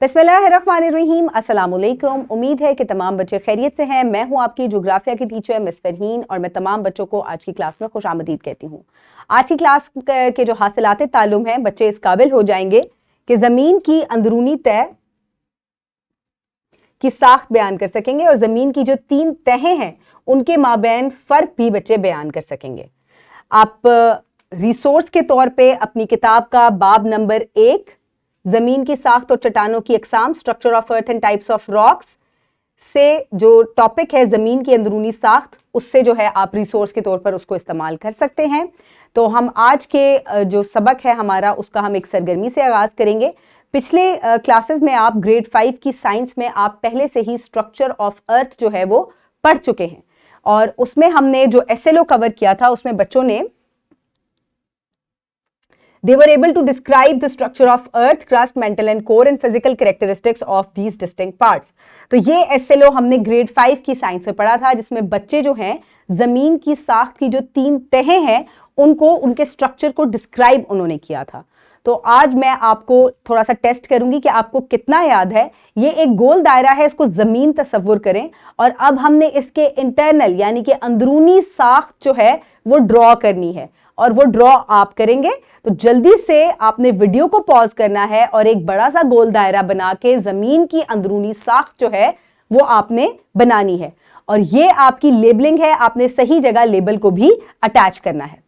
बिस्मिल्लाहिर्रहमानिर्रहीम, अस्सलाम वालेकुम। उम्मीद है कि तमाम बच्चे खैरियत से हैं। मैं हूं आपकी जोग्राफिया की टीचर मिस फरहीन और मैं तमाम बच्चों को आज की क्लास में खुशामदीद कहती हूं। आज की क्लास के जो हासिलात तालुम हैं, बच्चे इस काबिल हो जाएंगे कि ज़मीन की अंदरूनी तय की साख्त बयान कर सकेंगे और ज़मीन की जो 3 तहें हैं उनके माबैन फ़र्क भी बच्चे बयान कर सकेंगे। आप रिसोर्स के तौर पे अपनी किताब का बाब नंबर 1 ज़मीन की साख्त और चट्टानों की अक़साम, structure of earth and types of rocks से जो टॉपिक है ज़मीन की अंदरूनी साख्त, उससे जो है आप रिसोर्स के तौर पर उसको इस्तेमाल कर सकते हैं। तो हम आज के जो सबक है हमारा, उसका हम एक सरगर्मी से आगाज़ करेंगे। पिछले क्लासेस में आप ग्रेड 5 की साइंस में आप पहले से ही स्ट्रक्चर ऑफ अर्थ जो है वो पढ़ चुके हैं और उसमें हमने जो SLO कवर किया था उसमें बच्चों ने they were able to describe the structure of earth, crust, mantle and core and physical characteristics of these distinct parts। तो ये SLO हमने ग्रेड 5 की साइंस में पढ़ा था, जिसमें बच्चे जो हैं जमीन की साख्त की जो 3 तहें हैं उनको, उनके स्ट्रक्चर को डिस्क्राइब उन्होंने किया था। तो आज मैं आपको थोड़ा सा टेस्ट करूंगी कि आपको कितना याद है। ये एक गोल दायरा है, इसको जमीन तस्वुर करें और अब हमने इसके इंटरनल यानी कि अंदरूनी साख्त जो है वो ड्रॉ करनी है और वो ड्रॉ आप करेंगे। तो जल्दी से आपने वीडियो को पॉज करना है और एक बड़ा सा गोल दायरा बना के जमीन की अंदरूनी साख्त जो है वो आपने बनानी है और ये आपकी लेबलिंग है, आपने सही जगह लेबल को भी अटैच करना है।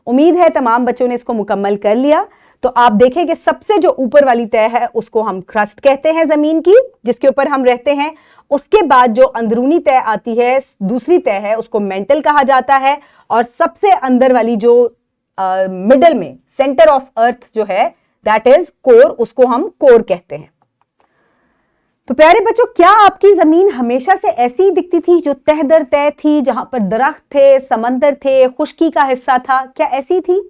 उम्मीद है तमाम बच्चों ने इसको मुकम्मल कर लिया। तो आप देखें कि सबसे जो ऊपर वाली तय है उसको हम क्रस्ट कहते हैं जमीन की, जिसके ऊपर हम रहते हैं। उसके बाद जो अंदरूनी तय आती है, दूसरी तय है, उसको मेंटल कहा जाता है और सबसे अंदर वाली जो मिडल में सेंटर ऑफ अर्थ जो है दैट इज कोर, उसको हम कोर कहते हैं। तो प्यारे बच्चों, क्या आपकी जमीन हमेशा से ऐसी ही दिखती थी जो तह दर तय थी, जहां पर दरख्त थे, समंदर थे, खुश्की का हिस्सा था? क्या ऐसी थी?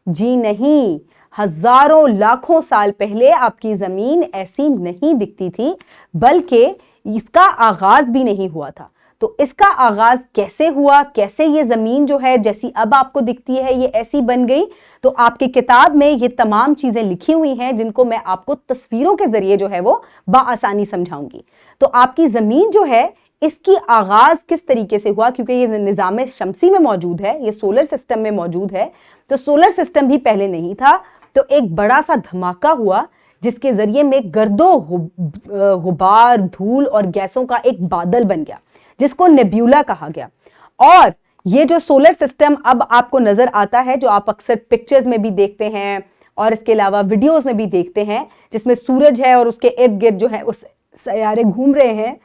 जी नहीं, हजारों लाखों साल पहले आपकी जमीन ऐसी नहीं दिखती थी, बल्कि इसका आगाज भी नहीं हुआ था। तो इसका आगाज कैसे हुआ, कैसे ये जमीन जो है जैसी अब आपको दिखती है ये ऐसी बन गई? तो आपकी किताब में ये तमाम चीजें लिखी हुई हैं जिनको मैं आपको तस्वीरों के जरिए जो है वो बाआसानी समझाऊंगी। तो आपकी जमीन जो है इसकी आगाज किस तरीके से हुआ, क्योंकि ये निज़ाम शमसी में मौजूद है, ये सोलर सिस्टम में मौजूद है, तो सोलर सिस्टम भी पहले नहीं था। तो एक बड़ा सा धमाका हुआ जिसके जरिए में गर्दो गुबार, धूल और गैसों का एक बादल बन गया जिसको नेब्यूला कहा गया। और ये जो सोलर सिस्टम अब आपको नजर आता है, जो आप अक्सर पिक्चर्स में भी देखते हैं और इसके अलावा वीडियोस में भी देखते हैं, जिसमें सूरज है और उसके इर्द गिर्द जो है उस सैयारे घूम रहे हैं,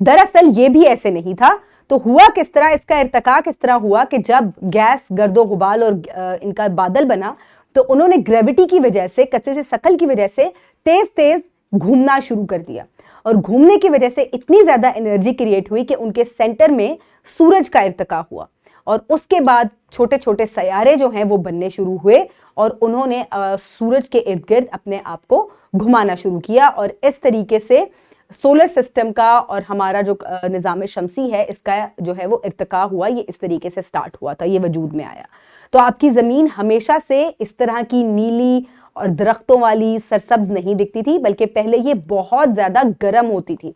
दरअसल ये भी ऐसे नहीं था। तो हुआ किस तरह, इसका इर्तिका किस तरह हुआ कि जब गैस, गर्दो गुबार और इनका बादल बना तो उन्होंने ग्रेविटी की वजह से, कच्चे से शकल की वजह से तेज तेज घूमना शुरू कर दिया और घूमने की वजह से इतनी ज्यादा एनर्जी क्रिएट हुई कि उनके सेंटर में सूरज का इर्तिका हुआ और उसके बाद छोटे छोटे सैयारे जो हैं वो बनने शुरू हुए और उन्होंने सूरज के इर्द गिर्द अपने आप को घुमाना शुरू किया और इस तरीके से सोलर सिस्टम का और हमारा जो निज़ाम शमसी है इसका जो है वो इर्तिका हुआ। ये इस तरीके से स्टार्ट हुआ था, ये वजूद में आया। तो आपकी ज़मीन हमेशा से इस तरह की नीली और दरख्तों वाली सरसब्ज नहीं दिखती थी, बल्कि पहले ये बहुत ज़्यादा गर्म होती थी।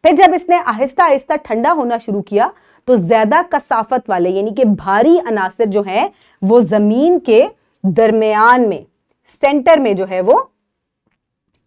फिर जब इसने आहिस्ता आहिस्ता ठंडा होना शुरू किया तो ज़्यादा कसाफत वाले यानी कि भारी अनासर जो हैं वो ज़मीन के दरमियान में, सेंटर में जो है वो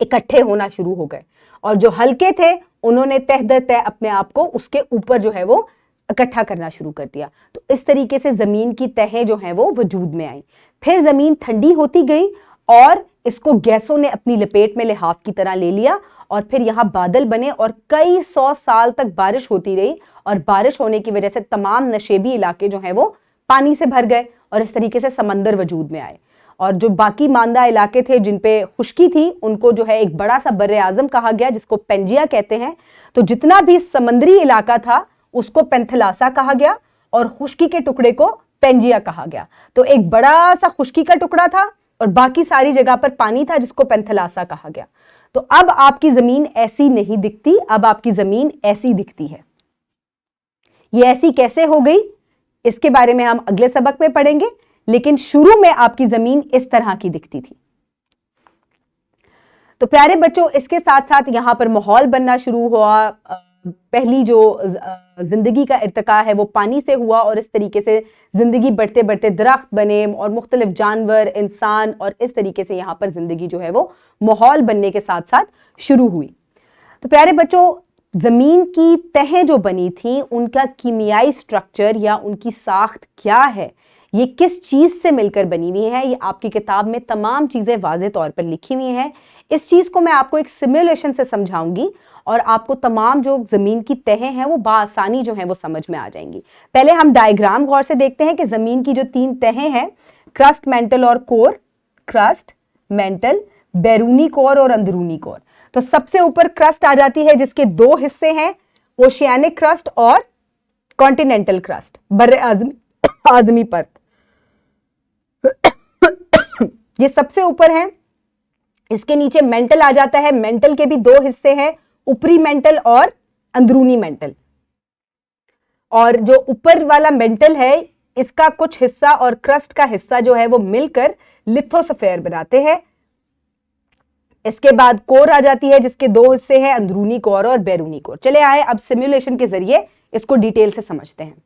इकट्ठे होना शुरू हो गए और जो हल्के थे उन्होंने तह दर तह अपने आप को उसके ऊपर जो है वो इकट्ठा करना शुरू कर दिया। तो इस तरीके से जमीन की तहें जो हैं वो वजूद में आई। फिर जमीन ठंडी होती गई और इसको गैसों ने अपनी लपेट में लिहाफ की तरह ले लिया और फिर यहाँ बादल बने और कई 100 साल तक बारिश होती रही और बारिश होने की वजह से तमाम नशेबी इलाके जो हैं वो पानी से भर गए और इस तरीके से समंदर वजूद में आए और जो बाकी मांदा इलाके थे जिन पे खुश्की थी उनको जो है एक बड़ा सा बर्रे आजम कहा गया जिसको पेंजिया कहते हैं। तो जितना भी समंदरी इलाका था उसको पेंथलासा कहा गया और खुश्की के टुकड़े को पेंजिया कहा गया। तो एक बड़ा सा खुश्की का टुकड़ा था और बाकी सारी जगह पर पानी था जिसको पेंथलासा कहा गया। तो अब आपकी जमीन ऐसी नहीं दिखती, अब आपकी जमीन ऐसी दिखती है। ये ऐसी कैसे हो गई? इसके बारे में हम अगले सबक में पढ़ेंगे, लेकिन शुरू में आपकी जमीन इस तरह की दिखती थी। तो प्यारे बच्चों, इसके साथ साथ यहां पर माहौल बनना शुरू हुआ। पहली जो जिंदगी का इर्तिका है वो पानी से हुआ और इस तरीके से जिंदगी बढ़ते बढ़ते दरख्त बने और मुख्तलिफ जानवर, इंसान, और इस तरीके से यहाँ पर जिंदगी जो है वो माहौल बनने के साथ साथ शुरू हुई। तो प्यारे बच्चों, जमीन की तहें जो बनी थी उनका कीमियाई स्ट्रक्चर या उनकी साख्त क्या है, ये किस चीज से मिलकर बनी हुई है, ये आपकी किताब में तमाम चीजें वाज़ेह तौर पर लिखी हुई हैं। इस चीज को मैं आपको एक सिमुलेशन से समझाऊंगी और आपको तमाम जो जमीन की तहें हैं वो बासानी जो हैं वो समझ में आ जाएंगी। पहले हम डायग्राम गौर से देखते हैं कि जमीन की जो 3 तहें हैं, क्रस्ट, मेंटल और कोर। क्रस्ट, मेंटल, बैरूनी कोर और अंदरूनी कोर। तो सबसे ऊपर क्रस्ट आ जाती है जिसके 2 हिस्से हैं, ओशियानिक क्रस्ट और कॉन्टिनेंटल क्रस्ट, बर्रे आज़मी परत। ये सबसे ऊपर है। इसके नीचे मेंटल आ जाता है। मेंटल के भी 2 हिस्से हैं, ऊपरी मेंटल और अंदरूनी मेंटल। और जो ऊपर वाला मेंटल है इसका कुछ हिस्सा और क्रस्ट का हिस्सा जो है वो मिलकर लिथोस्फीयर बनाते हैं। इसके बाद कोर आ जाती है जिसके 2 हिस्से हैं, अंदरूनी कोर और बैरूनी कोर। चले आए अब सिमुलेशन के जरिए इसको डिटेल से समझते हैं।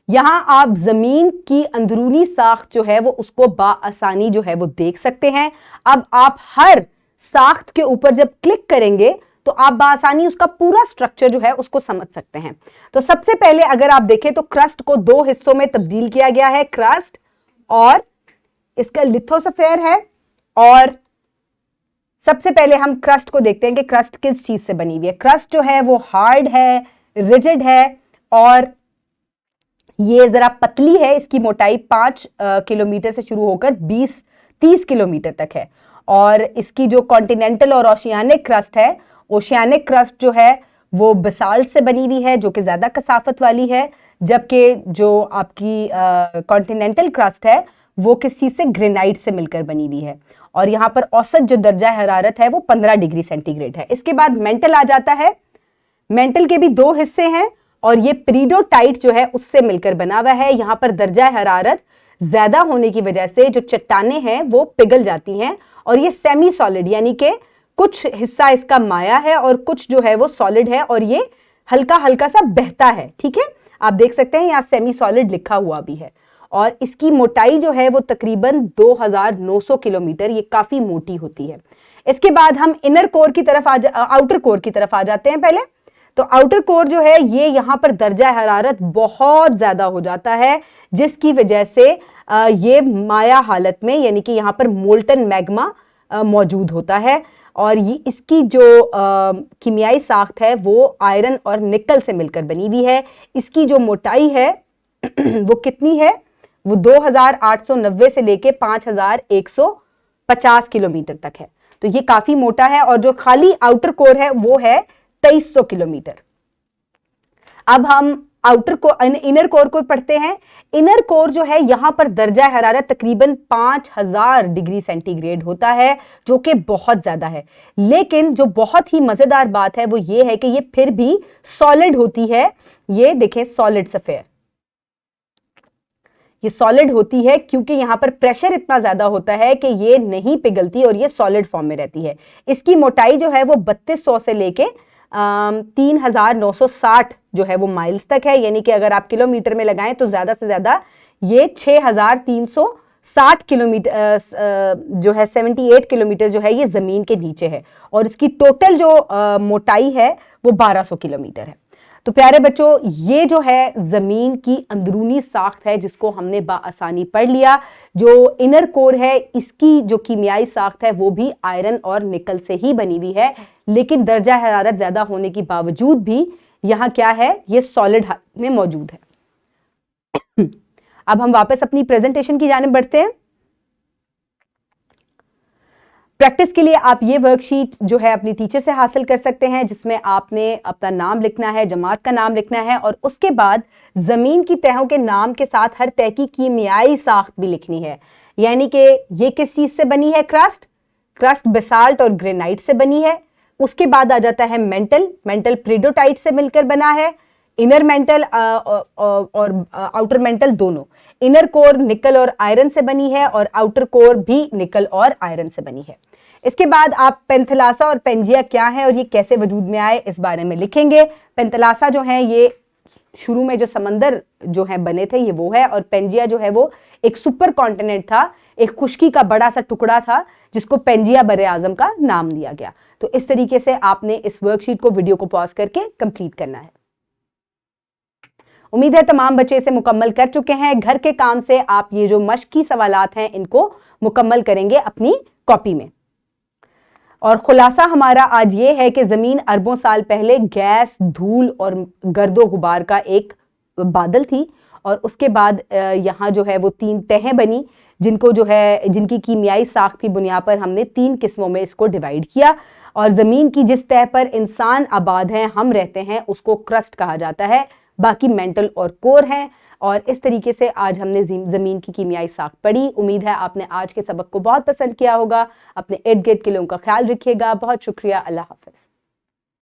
यहां आप जमीन की अंदरूनी साख्त जो है वो उसको बाआसानी जो है वो देख सकते हैं। अब आप हर साख्त के ऊपर जब क्लिक करेंगे तो आप बाआसानी उसका पूरा स्ट्रक्चर जो है उसको समझ सकते हैं। तो सबसे पहले अगर आप देखें तो क्रस्ट को 2 हिस्सों में तब्दील किया गया है, क्रस्ट और इसका लिथोस्फीयर है। और सबसे पहले हम क्रस्ट को देखते हैं कि क्रस्ट किस चीज से बनी हुई है। क्रस्ट जो है वो हार्ड है, रिजिड है और ये जरा पतली है। इसकी मोटाई 5 किलोमीटर से शुरू होकर 20-30 किलोमीटर तक है। और इसकी जो कॉन्टिनेंटल और ओशियानिक क्रस्ट है, ओशियानिक क्रस्ट जो है वो बसाल्ट से बनी हुई है जो कि ज्यादा कसाफत वाली है, जबकि जो आपकी कॉन्टिनेंटल क्रस्ट है वो किस चीज से, ग्रेनाइट से मिलकर बनी हुई है। और यहाँ पर औसत जो दर्जा हरारत है वो 15 डिग्री सेंटीग्रेड है। इसके बाद मेंटल आ जाता है। मेंटल के भी 2 हिस्से हैं और ये पेरिडोटाइट जो है उससे मिलकर बना हुआ है। यहाँ पर दर्जा हरारत ज्यादा होने की वजह से जो चट्टानें हैं वो पिघल जाती हैं और ये सेमी सॉलिड, यानी कि कुछ हिस्सा इसका माया है और कुछ जो है वो सॉलिड है और ये हल्का हल्का सा बहता है। ठीक है, आप देख सकते हैं यहाँ सेमी सॉलिड लिखा हुआ भी है। और इसकी मोटाई जो है वो तकरीबन 2900 किलोमीटर, ये काफी मोटी होती है। इसके बाद हम इनर कोर की तरफ आउटर कोर की तरफ आ जाते हैं। पहले तो आउटर कोर जो है ये यहाँ पर दर्जा हरारत बहुत ज्यादा हो जाता है जिसकी वजह से ये माया हालत में, यानी कि यहाँ पर मोल्टन मैग्मा मौजूद होता है। और ये इसकी जो कीमियाई साख्त है वो आयरन और निकल से मिलकर बनी हुई है। इसकी जो मोटाई है वो कितनी है, वो 2890 से लेके 5150 किलोमीटर तक है। तो ये काफी मोटा है। और जो खाली आउटर कोर है वो है 2300 किलोमीटर। अब हम इनर कोर को पढ़ते हैं। इनर कोर जो है यहां पर दर्जा हरारत तकरीबन 5000 डिग्री सेंटीग्रेड होता है जो कि बहुत ज्यादा है। लेकिन जो बहुत ही मजेदार बात है वो ये है कि ये फिर भी सॉलिड होती है। ये देखें, सॉलिड सफेयर, ये सॉलिड होती है क्योंकि यहां पर प्रेशर इतना ज्यादा होता है कि ये नहीं पिघलती और ये सॉलिड फॉर्म में रहती है। इसकी मोटाई जो है वो 3200 से लेके 3960 जो है वो माइल्स तक है, यानी कि अगर आप किलोमीटर में लगाएं तो ज्यादा से ज्यादा ये 6360 किलोमीटर जो है 78 किलोमीटर जो है ये जमीन के नीचे है। और इसकी टोटल जो मोटाई है वो 1200 किलोमीटर है। तो प्यारे बच्चों, ये जो है जमीन की अंदरूनी साख्त है जिसको हमने बाआसानी पढ़ लिया। जो इनर कोर है इसकी जो कीमियाई साख्त है वो भी आयरन और निकल से ही बनी हुई है, लेकिन दर्जा हरारत ज्यादा होने की बावजूद भी यहाँ क्या है, ये सॉलिड में मौजूद है। अब हम वापस अपनी प्रेजेंटेशन की जानिब बढ़ते हैं। प्रैक्टिस के लिए आप ये वर्कशीट जो है अपनी टीचर से हासिल कर सकते हैं, जिसमें आपने अपना नाम लिखना है, जमात का नाम लिखना है और उसके बाद जमीन की तहों के नाम के साथ हर तह की कीमियाई साख्त भी लिखनी है। यानी कि ये किस चीज से बनी है, क्रस्ट बेसाल्ट और ग्रेनाइट से बनी है। उसके बाद आ जाता है मेंटल पेरिडोटाइट से मिलकर बना है। इनर मेंटल और आउटर मेंटल दोनों। इनर कोर निकल और आयरन से बनी है और आउटर कोर भी निकल और आयरन से बनी है। इसके बाद आप पेंथलासा और पेंजिया क्या है और ये कैसे वजूद में आए इस बारे में लिखेंगे। पेंथलासा जो है ये शुरू में जो समंदर जो है बने थे ये वो है, और पेंजिया जो है वो एक सुपर कॉन्टिनेंट था, एक खुश्की का बड़ा सा टुकड़ा था जिसको पेंजिया बरे आजम का नाम दिया गया। तो इस तरीके से आपने इस वर्कशीट को वीडियो को पॉज करके कंप्लीट करना है। उम्मीद है तमाम बच्चे इसे मुकम्मल कर चुके हैं। घर के काम से आप ये जो मश्की सवालात हैं इनको मुकम्मल करेंगे अपनी कॉपी में। और खुलासा हमारा आज ये है कि जमीन अरबों साल पहले गैस, धूल और गर्दो गुबार का एक बादल थी, और उसके बाद यहाँ जो है वो 3 तहें बनी, जिनको जो है जिनकी कीमियाई साख की बुनियाद पर हमने 3 किस्मों में इसको डिवाइड किया। और जमीन की जिस तह पर इंसान आबाद हैं, हम रहते हैं, उसको क्रस्ट कहा जाता है, बाकी मेंटल और कोर हैं। और इस तरीके से आज हमने ज़मीन की कीमियाई साख पढ़ी। उम्मीद है आपने आज के सबक को बहुत पसंद किया होगा। अपने इर्द गिर्द के लोगों का ख्याल रखिएगा। बहुत शुक्रिया। अल्लाह हाफ़िज़।